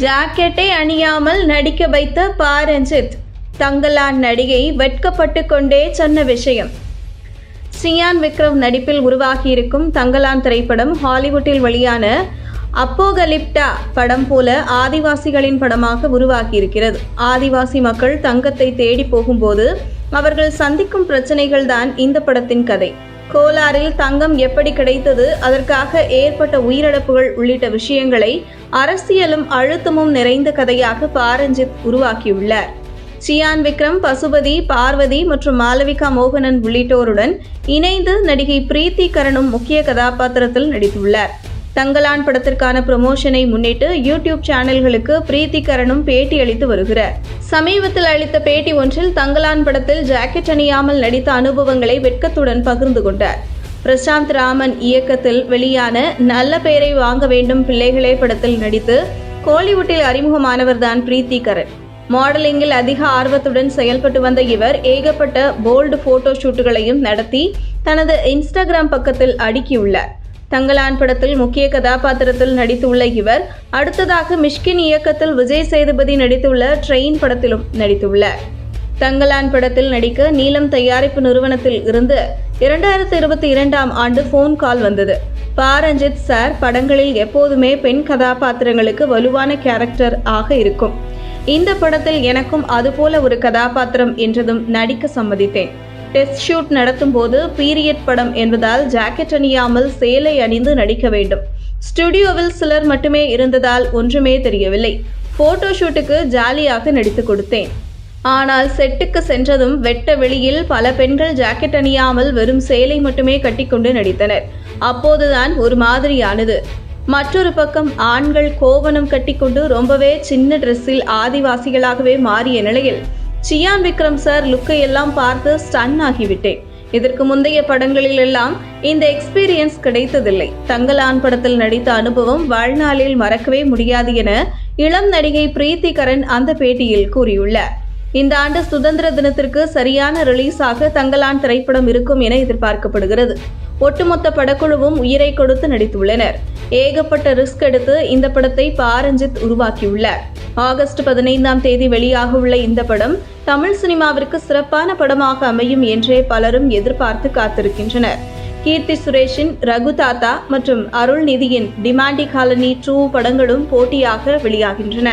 ஜாக்கெட்டை அணியாமல் நடிக்க வைத்த ப. ரஞ்சித். தங்கலான் நடிகை வெட்கப்பட்டு கொண்டே சொன்ன விஷயம். சியான் விக்ரம் நடிப்பில் உருவாகியிருக்கும் தங்கலான் திரைப்படம் ஹாலிவுட்டில் வெளியான அப்போகலிப்டா படம் போல ஆதிவாசிகளின் படமாக உருவாகியிருக்கிறது. ஆதிவாசி மக்கள் தங்கத்தை தேடி போகும்போது அவர்கள் சந்திக்கும் பிரச்சனைகள் தான் இந்த படத்தின் கதை. கோலாரில் தங்கம் எப்படி கிடைத்தது, அதற்காக ஏற்பட்ட உயிரிழப்புகள் உள்ளிட்ட விஷயங்களை அரசியலும் அழுத்தமும் நிறைந்த கதையாக ப. ரஞ்சித் உருவாக்கியுள்ளார். சியான் விக்ரம், பசுபதி, பார்வதி மற்றும் மாளவிகா மோகனன் உள்ளிட்டோருடன் இணைந்து நடிகை பிரீத்தி கரனும் முக்கிய கதாபாத்திரத்தில் நடித்துள்ளார். தங்கலான் படத்திற்கான ப்ரமோஷனை முன்னிட்டு யூடியூப் சேனல்களுக்கு பிரீத்தி கரனும் பேட்டி அளித்து வருகிறார். சமீபத்தில் அளித்த பேட்டி ஒன்றில் தங்கலான் படத்தில் ஜாக்கெட் அணியாமல் நடித்த அனுபவங்களை வெட்கத்துடன் பகிர்ந்து கொண்டார். பிரசாந்த் ராமன் இயக்கத்தில் வெளியான நல்ல பெயரை வாங்க வேண்டும் பிள்ளைகளே படத்தில் நடித்து கோலிவுட்டில் அறிமுகமானவர்தான் பிரீத்தி கரன். மாடலிங்கில் அதிக ஆர்வத்துடன் செயல்பட்டு வந்த இவர் ஏகப்பட்ட போல்டு போட்டோ ஷூட்டுகளையும் நடத்தி தனது இன்ஸ்டாகிராம் பக்கத்தில் அடுக்கியுள்ளார். தங்கலான் படத்தில் முக்கிய கதாபாத்திரத்தில் நடித்துள்ள இவர் அடுத்ததாக மிஷ்கின் இயக்கத்தில் விஜய் சேதுபதி நடித்துள்ள ட்ரெயின் படத்திலும் நடித்துள்ளார். தங்கலான் படத்தில் நடிக்க நீலம் தயாரிப்பு நிறுவனத்தில் இருந்து 2022ஆம் ஆண்டு போன் கால் வந்தது. ப. ரஞ்சித் சார் படங்களில் எப்போதுமே பெண் கதாபாத்திரங்களுக்கு வலுவான கேரக்டர் ஆக இருக்கும். இந்த படத்தில் எனக்கும் அதுபோல ஒரு கதாபாத்திரம் என்றதும் நடிக்க சம்மதித்தேன். டெஸ்ட் ஷூட் நடத்தும் போது பீரியட் படம் என்பதால் ஜாக்கெட் அணியாமல் சேலை அணிந்து நடிக்க வேண்டும். ஸ்டுடியோவில் சிலர் மட்டுமே இருந்ததால் ஒன்றுமே தெரியவில்லை. போட்டோ ஷூட்டுக்கு ஜாலியாக நடித்து கொடுத்தேன். ஆனால் செட்டுக்கு சென்றதும் வெட்ட வெளியில் பல பெண்கள் ஜாக்கெட் அணியாமல் வெறும் சேலை மட்டுமே கட்டிக்கொண்டு நடித்தனர். அப்போதுதான் ஒரு மாதிரியானது. மற்றொரு பக்கம் ஆண்கள் கோவணம் கட்டிக்கொண்டு ரொம்பவே சின்ன டிரெஸ்ஸில் ஆதிவாசிகளாகவே மாறிய நிலையில் சியான் விக்ரம் சார் லுக்கை எல்லாம் பார்த்து ஸ்டன் ஆகிவிட்டேன். இதற்கு முந்தைய படங்களில் எல்லாம் இந்த எக்ஸ்பீரியன்ஸ் கிடைத்ததில்லை. தங்கலான் படத்தில் நடித்த அனுபவம் வாழ்நாளில் மறக்கவே முடியாது என இளம் நடிகை பிரீத்தி கரன் அந்த பேட்டியில் கூறியுள்ளார். இந்த ஆண்டு சுதந்திர தினத்திற்கு சரியான ரிலீஸாக தங்கலான் திரைப்படம் இருக்கும் என எதிர்பார்க்கப்படுகிறது. ஒட்டுமொத்த படக்குழுவும் உயிரை கொடுத்து நடித்துள்ளனர். ஏகப்பட்ட ரிஸ்க் எடுத்து இந்த படத்தை ப. ரஞ்சித் உருவாக்கியுள்ளார். ஆகஸ்ட் 15ஆம் தேதி வெளியாக உள்ள இந்த படம் தமிழ் சினிமாவிற்கு சிறப்பான படமாக அமையும் என்றே பலரும் எதிர்பார்த்து காத்திருக்கின்றனர். கீர்த்தி சுரேஷின் ரகு தாத்தா மற்றும் அருள்நிதியின் டிமாண்டி காலனி 2 படங்களும் போட்டியாக வெளியாகின்றன.